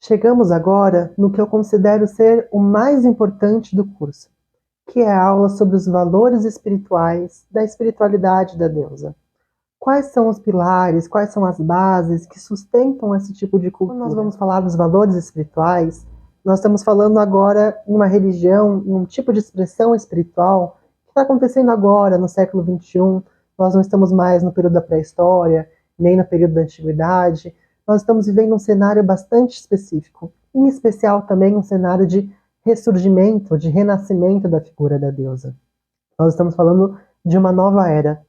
Chegamos agora no que eu considero ser o mais importante do curso, que é a aula sobre os valores espirituais da espiritualidade da deusa. Quais são os pilares, quais são as bases que sustentam esse tipo de cultura? Quando nós vamos falar dos valores espirituais, nós estamos falando agora em uma religião, em um tipo de expressão espiritual que está acontecendo agora, no século XXI. Nós não estamos mais no período da pré-história, nem no período da antiguidade. Nós estamos vivendo um cenário bastante específico, em especial também um cenário de ressurgimento, de renascimento da figura da deusa. Nós estamos falando de uma nova era.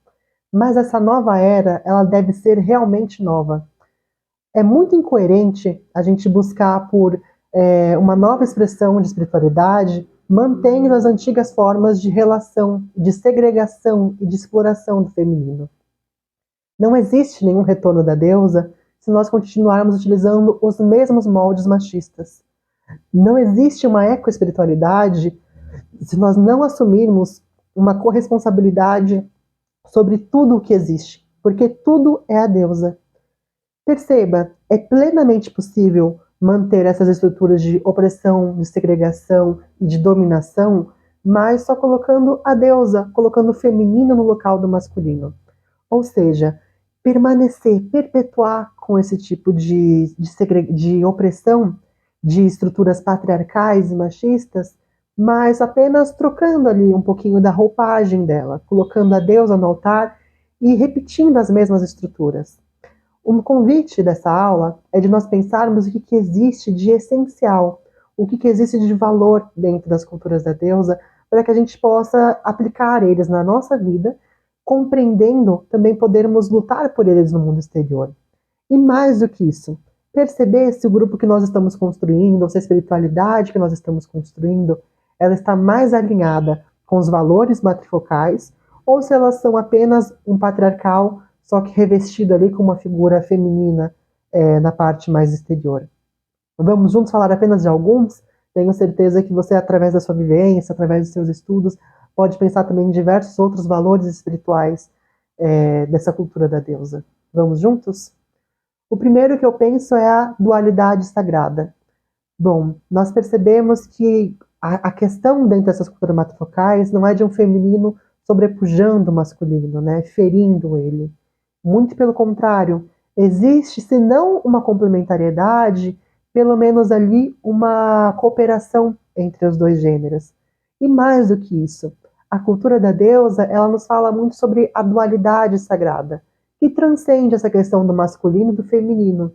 Mas essa nova era, ela deve ser realmente nova. É muito incoerente a gente buscar por uma nova expressão de espiritualidade, mantendo as antigas formas de relação, de segregação e de exploração do feminino. Não existe nenhum retorno da deusa se nós continuarmos utilizando os mesmos moldes machistas. Não existe uma ecoespiritualidade se nós não assumirmos uma corresponsabilidade sobre tudo o que existe, porque tudo é a deusa. Perceba, é plenamente possível manter essas estruturas de opressão, de segregação e de dominação, mas só colocando a deusa, colocando o feminino no local do masculino. Ou seja, permanecer, perpetuar com esse tipo de opressão, de estruturas patriarcais e machistas, mas apenas trocando ali um pouquinho da roupagem dela, colocando a deusa no altar e repetindo as mesmas estruturas. O convite dessa aula é de nós pensarmos o que existe de essencial, o que existe de valor dentro das culturas da deusa, para que a gente possa aplicar eles na nossa vida, compreendendo também podermos lutar por eles no mundo exterior. E mais do que isso, perceber se o grupo que nós estamos construindo, ou se a espiritualidade que nós estamos construindo, ela está mais alinhada com os valores matrifocais, ou se elas são apenas um patriarcal, só que revestido ali com uma figura feminina na parte mais exterior. Vamos juntos falar apenas de alguns? Tenho certeza que você, através da sua vivência, através dos seus estudos, pode pensar também em diversos outros valores espirituais dessa cultura da deusa. Vamos juntos? O primeiro que eu penso é a dualidade sagrada. Bom, nós percebemos que a questão dentro dessas culturas matrifocais não é de um feminino sobrepujando o masculino, né, ferindo ele. Muito pelo contrário, existe, se não uma complementariedade, pelo menos ali uma cooperação entre os dois gêneros. E mais do que isso, a cultura da deusa, ela nos fala muito sobre a dualidade sagrada, que transcende essa questão do masculino e do feminino.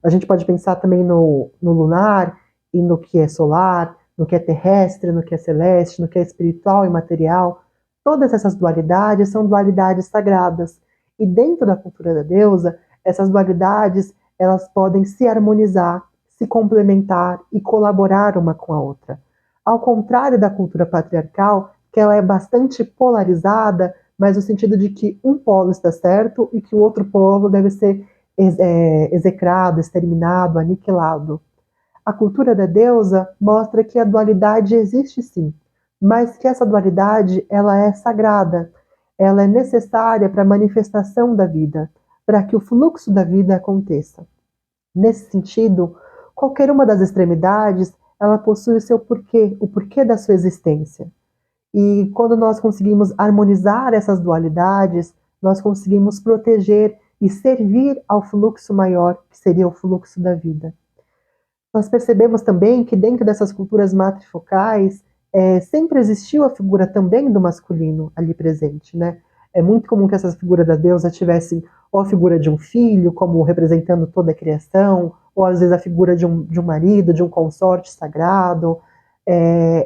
A gente pode pensar também no lunar e no que é solar, no que é terrestre, no que é celeste, no que é espiritual e material. Todas essas dualidades são dualidades sagradas. E dentro da cultura da deusa, essas dualidades elas podem se harmonizar, se complementar e colaborar uma com a outra. Ao contrário da cultura patriarcal, que ela é bastante polarizada, mas no sentido de que um polo está certo e que o outro polo deve ser execrado, exterminado, aniquilado. A cultura da deusa mostra que a dualidade existe sim, mas que essa dualidade ela é sagrada, ela é necessária para a manifestação da vida, para que o fluxo da vida aconteça. Nesse sentido, qualquer uma das extremidades, ela possui o seu porquê, o porquê da sua existência. E quando nós conseguimos harmonizar essas dualidades, nós conseguimos proteger e servir ao fluxo maior, que seria o fluxo da vida. Nós percebemos também que dentro dessas culturas matrifocais, sempre existiu a figura também do masculino ali presente, né? É muito comum que essas figuras da deusa tivessem ou a figura de um filho, como representando toda a criação, ou às vezes a figura de um marido, de um consorte sagrado.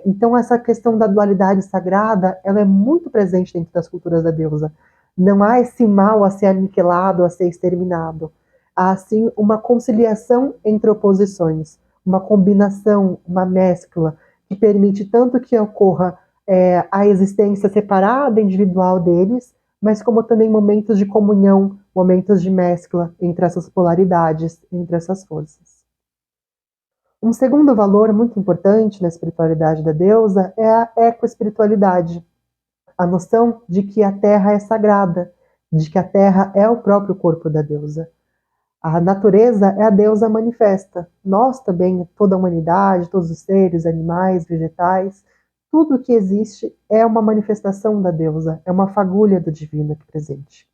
Então essa questão da dualidade sagrada, ela é muito presente dentro das culturas da deusa. Não há esse mal a ser aniquilado, a ser exterminado. Há, sim, uma conciliação entre oposições, uma combinação, uma mescla, que permite tanto que ocorra a existência separada, individual deles, mas como também momentos de comunhão, momentos de mescla entre essas polaridades, entre essas forças. Um segundo valor muito importante na espiritualidade da deusa é a ecoespiritualidade, a noção de que a terra é sagrada, de que a terra é o próprio corpo da deusa. A natureza é a deusa manifesta. Nós também, toda a humanidade, todos os seres, animais, vegetais, tudo que existe é uma manifestação da deusa, é uma fagulha do divino aqui presente.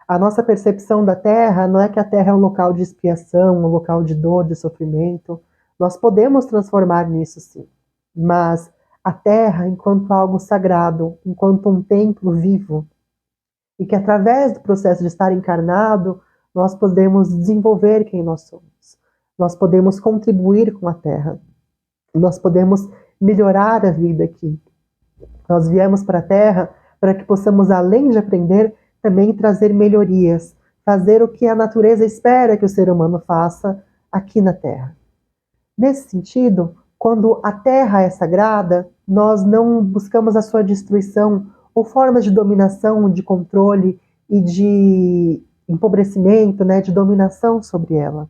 A nossa percepção da Terra não é que a Terra é um local de expiação, um local de dor, de sofrimento. Nós podemos transformar nisso, sim. Mas a Terra, enquanto algo sagrado, enquanto um templo vivo, e que através do processo de estar encarnado, nós podemos desenvolver quem nós somos. Nós podemos contribuir com a Terra. Nós podemos melhorar a vida aqui. Nós viemos para a Terra para que possamos, além de aprender, também trazer melhorias, fazer o que a natureza espera que o ser humano faça aqui na Terra. Nesse sentido, quando a Terra é sagrada, nós não buscamos a sua destruição ou formas de dominação, de controle e de empobrecimento, né, de dominação sobre ela.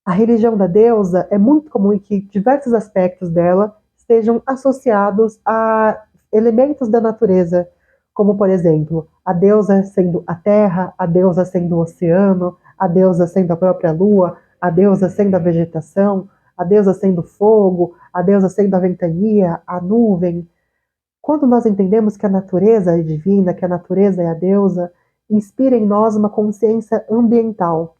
A religião da deusa é muito comum que diversos aspectos dela estejam associados a elementos da natureza, como, por exemplo, a deusa sendo a terra, a deusa sendo o oceano, a deusa sendo a própria lua, a deusa sendo a vegetação, a deusa sendo o fogo, a deusa sendo a ventania, a nuvem. Quando nós entendemos que a natureza é divina, que a natureza é a deusa, inspira em nós uma consciência ambiental.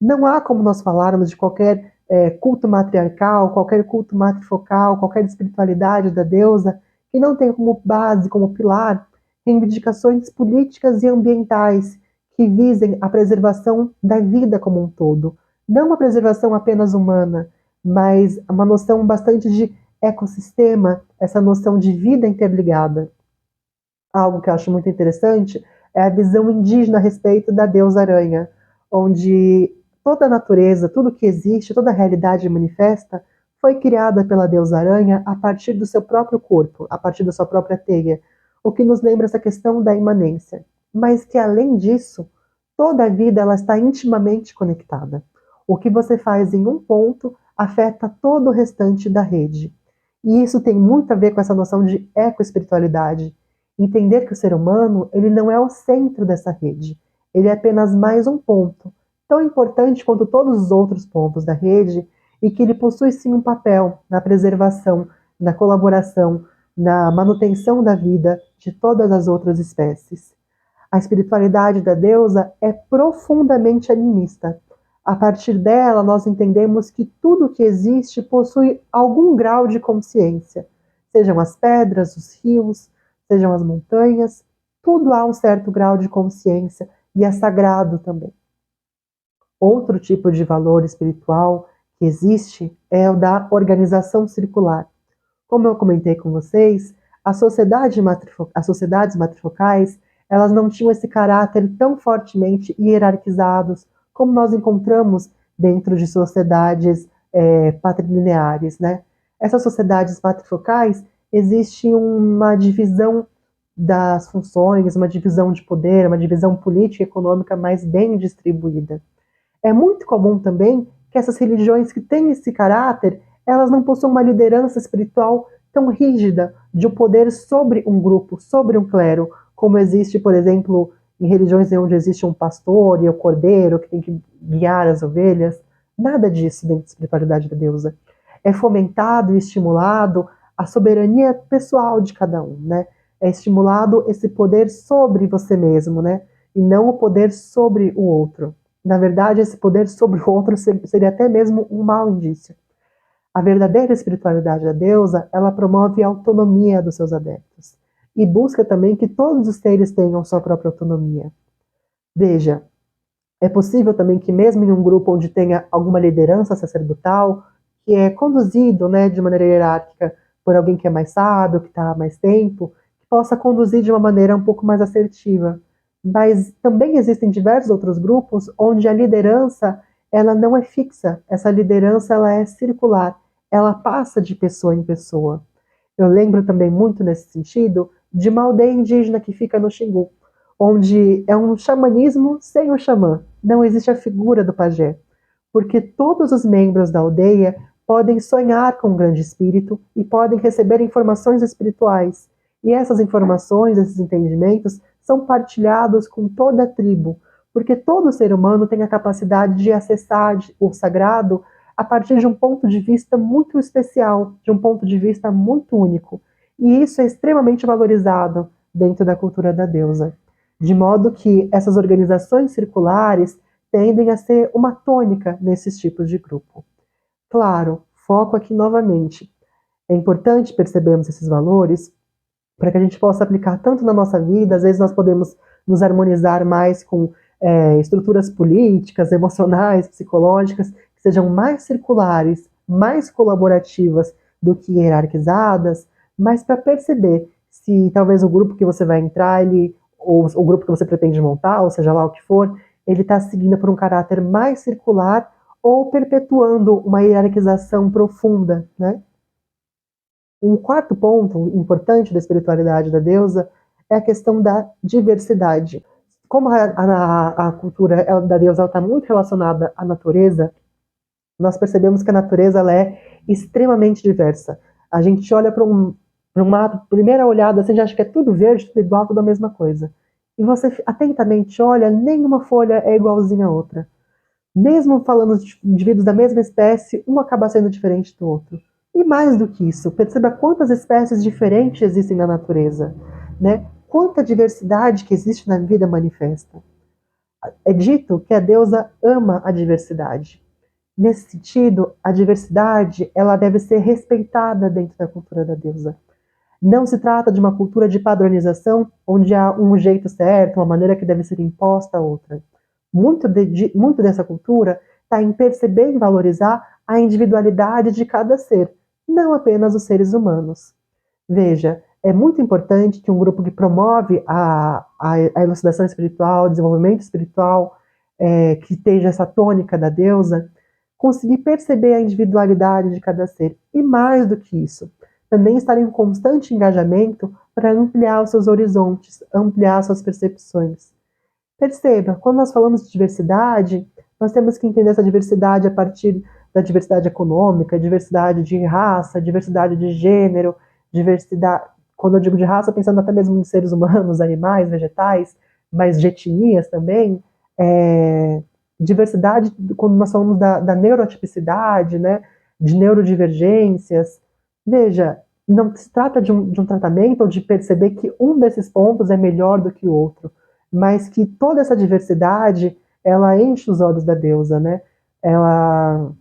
Não há como nós falarmos de qualquer culto matriarcal, qualquer culto matrifocal, qualquer espiritualidade da deusa, que não tenha como base, como pilar, reivindicações políticas e ambientais que visem a preservação da vida como um todo. Não uma preservação apenas humana, mas uma noção bastante de ecossistema, essa noção de vida interligada. Algo que eu acho muito interessante é a visão indígena a respeito da deusa aranha, onde toda a natureza, tudo que existe, toda a realidade manifesta, foi criada pela deusa aranha a partir do seu próprio corpo, a partir da sua própria teia, o que nos lembra essa questão da imanência. Mas que, além disso, toda a vida ela está intimamente conectada. O que você faz em um ponto afeta todo o restante da rede. E isso tem muito a ver com essa noção de ecoespiritualidade. Entender que o ser humano ele não é o centro dessa rede, ele é apenas mais um ponto, tão importante quanto todos os outros pontos da rede, e que ele possui sim um papel na preservação, na colaboração, na manutenção da vida de todas as outras espécies. A espiritualidade da deusa é profundamente animista. A partir dela, nós entendemos que tudo que existe possui algum grau de consciência, sejam as pedras, os rios, sejam as montanhas, tudo há um certo grau de consciência e é sagrado também. Outro tipo de valor espiritual que existe é o da organização circular. Como eu comentei com vocês, as sociedades matrifocais, elas não tinham esse caráter tão fortemente hierarquizados como nós encontramos dentro de sociedades patrilineares, né? Essas sociedades matrifocais, existe uma divisão das funções, uma divisão de poder, uma divisão política e econômica mais bem distribuída. É muito comum também que essas religiões que têm esse caráter, elas não possuem uma liderança espiritual tão rígida de um poder sobre um grupo, sobre um clero, como existe, por exemplo, em religiões onde existe um pastor e o cordeiro que tem que guiar as ovelhas. Nada disso dentro da espiritualidade da deusa. É fomentado e estimulado a soberania pessoal de cada um, né? É estimulado esse poder sobre você mesmo, né? E não o poder sobre o outro. Na verdade, esse poder sobre o outro seria até mesmo um mau indício. A verdadeira espiritualidade da deusa, ela promove a autonomia dos seus adeptos e busca também que todos os seres tenham sua própria autonomia. Veja, é possível também que mesmo em um grupo onde tenha alguma liderança sacerdotal, que é conduzido, né, de maneira hierárquica por alguém que é mais sábio, que está há mais tempo, que possa conduzir de uma maneira um pouco mais assertiva. Mas também existem diversos outros grupos onde a liderança ela não é fixa, essa liderança ela é circular, ela passa de pessoa em pessoa. Eu lembro também muito nesse sentido de uma aldeia indígena que fica no Xingu, onde é um xamanismo sem o xamã, não existe a figura do pajé, porque todos os membros da aldeia podem sonhar com um grande espírito e podem receber informações espirituais, e essas informações, esses entendimentos, são partilhados com toda a tribo, porque todo ser humano tem a capacidade de acessar o sagrado a partir de um ponto de vista muito especial, de um ponto de vista muito único. E isso é extremamente valorizado dentro da cultura da deusa. De modo que essas organizações circulares tendem a ser uma tônica nesses tipos de grupo. Claro, foco aqui novamente. É importante percebermos esses valores para que a gente possa aplicar tanto na nossa vida. Às vezes nós podemos nos harmonizar mais com estruturas políticas, emocionais, psicológicas, que sejam mais circulares, mais colaborativas do que hierarquizadas, mas para perceber se talvez o grupo que você vai entrar, ou o grupo que você pretende montar, ou seja lá o que for, ele está seguindo por um caráter mais circular ou perpetuando uma hierarquização profunda, né? Um quarto ponto importante da espiritualidade da deusa é a questão da diversidade. Como a cultura da deusa está muito relacionada à natureza, nós percebemos que a natureza ela é extremamente diversa. A gente olha para um mato, primeira olhada, você já acha que é tudo verde, tudo igual, tudo a mesma coisa. E você atentamente olha, nenhuma folha é igualzinha a outra. Mesmo falando de indivíduos da mesma espécie, um acaba sendo diferente do outro. E mais do que isso, perceba quantas espécies diferentes existem na natureza, né? Quanta diversidade que existe na vida manifesta. É dito que a deusa ama a diversidade. Nesse sentido, a diversidade ela deve ser respeitada dentro da cultura da deusa. Não se trata de uma cultura de padronização, onde há um jeito certo, uma maneira que deve ser imposta a outra. Muito dessa cultura está em perceber e valorizar a individualidade de cada ser, não apenas os seres humanos. Veja, é muito importante que um grupo que promove a elucidação espiritual, o desenvolvimento espiritual, que esteja essa tônica da deusa, conseguir perceber a individualidade de cada ser. E mais do que isso, também estar em constante engajamento para ampliar os seus horizontes, ampliar suas percepções. Perceba, quando nós falamos de diversidade, nós temos que entender essa diversidade a partir da diversidade econômica, diversidade de raça, diversidade de gênero, diversidade. Quando eu digo de raça, pensando até mesmo em seres humanos, animais, vegetais, mas de etnias também. Diversidade, quando nós falamos da neurotipicidade, né, de neurodivergências. Veja, não se trata de um tratamento ou de perceber que um desses pontos é melhor do que o outro, mas que toda essa diversidade, ela enche os olhos da deusa, né? Ela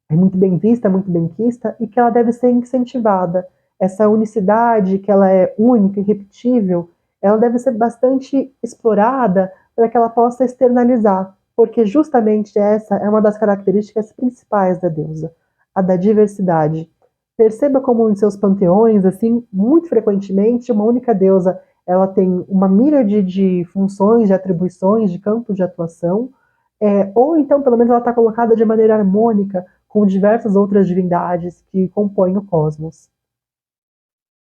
é muito bem vista, muito bem quista, e que ela deve ser incentivada. Essa unicidade, que ela é única, irrepetível, ela deve ser bastante explorada para que ela possa externalizar, porque justamente essa é uma das características principais da deusa, a da diversidade. Perceba como em seus panteões, assim, muito frequentemente, uma única deusa ela tem uma míriade de funções, de atribuições, de campos de atuação, ou então, pelo menos, ela está colocada de maneira harmônica com diversas outras divindades que compõem o cosmos.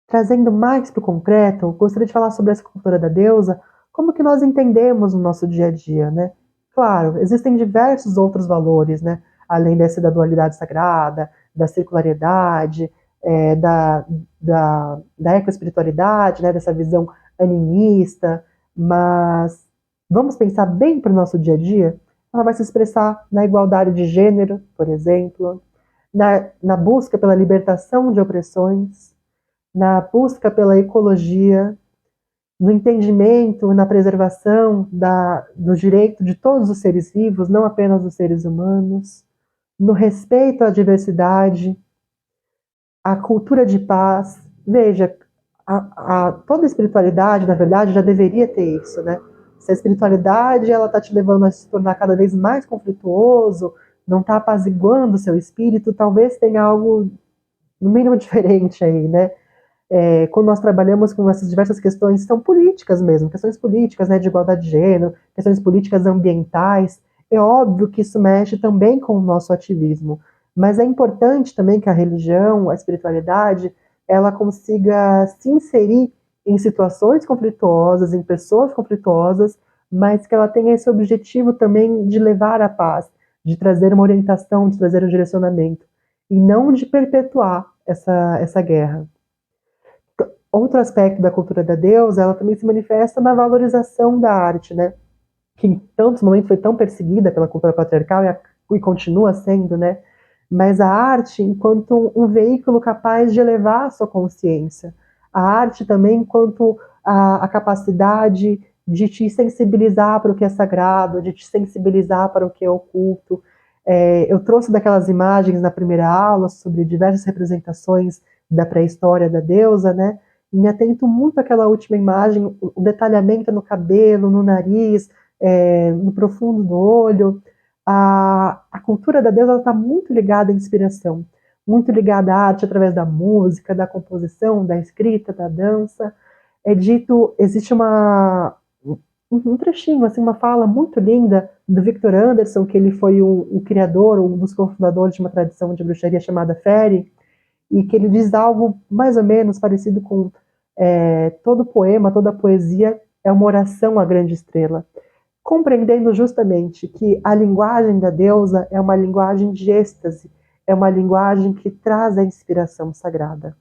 Trazendo mais para o concreto, gostaria de falar sobre essa cultura da deusa, como que nós entendemos no nosso dia a dia, né? Claro, existem diversos outros valores, né? Além dessa da dualidade sagrada, da circularidade, da ecoespiritualidade, né? Dessa visão animista, mas vamos pensar bem para o nosso dia a dia? Ela vai se expressar na igualdade de gênero, por exemplo, na busca pela libertação de opressões, na busca pela ecologia, no entendimento, na preservação do direito de todos os seres vivos, não apenas dos seres humanos, no respeito à diversidade, à cultura de paz. Veja, toda a espiritualidade, na verdade, já deveria ter isso, né? Se a espiritualidade ela está te levando a se tornar cada vez mais conflituoso, não está apaziguando o seu espírito, talvez tenha algo no mínimo diferente aí, né? Quando nós trabalhamos com essas diversas questões, são políticas mesmo, questões políticas, né, de igualdade de gênero, questões políticas ambientais, é óbvio que isso mexe também com o nosso ativismo, mas é importante também que a religião, a espiritualidade, ela consiga se inserir em situações conflituosas, em pessoas conflituosas, mas que ela tenha esse objetivo também de levar a paz, de trazer uma orientação, de trazer um direcionamento, e não de perpetuar essa guerra. Outro aspecto da cultura da deusa, ela também se manifesta na valorização da arte, né? que em tantos momentos foi tão perseguida pela cultura patriarcal e continua sendo, né? Mas a arte enquanto um veículo capaz de elevar a sua consciência. A arte também enquanto a capacidade de te sensibilizar para o que é sagrado, de te sensibilizar para o que é oculto. Eu trouxe daquelas imagens na primeira aula sobre diversas representações da pré-história da deusa, né? E me atento muito àquela última imagem, o detalhamento no cabelo, no nariz, no profundo do olho. A cultura da deusa está muito ligada à inspiração, muito ligada à arte através da música, da composição, da escrita, da dança. Existe um trechinho, assim, uma fala muito linda do Victor Anderson, que ele foi o criador, um dos cofundadores de uma tradição de bruxaria chamada Fairy, e que ele diz algo mais ou menos parecido com todo poema, toda poesia é uma oração à grande estrela, compreendendo justamente que a linguagem da deusa é uma linguagem de êxtase, é uma linguagem que traz a inspiração sagrada.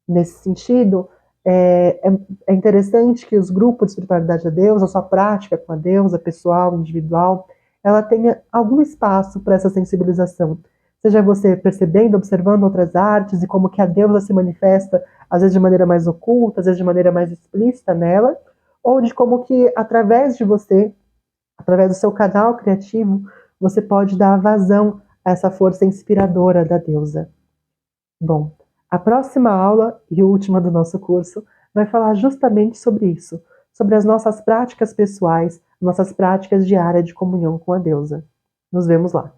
Nesse sentido, é interessante que os grupos de espiritualidade da deusa, a sua prática com a deusa, pessoal, individual, ela tenha algum espaço para essa sensibilização. Seja você percebendo, observando outras artes e como que a deusa se manifesta, às vezes de maneira mais oculta, às vezes de maneira mais explícita nela, ou de como que através de você, através do seu canal criativo, você pode dar vazão a essa força inspiradora da deusa. Bom, a próxima aula e última do nosso curso vai falar justamente sobre isso, sobre as nossas práticas pessoais, nossas práticas diárias de comunhão com a deusa. Nos vemos lá.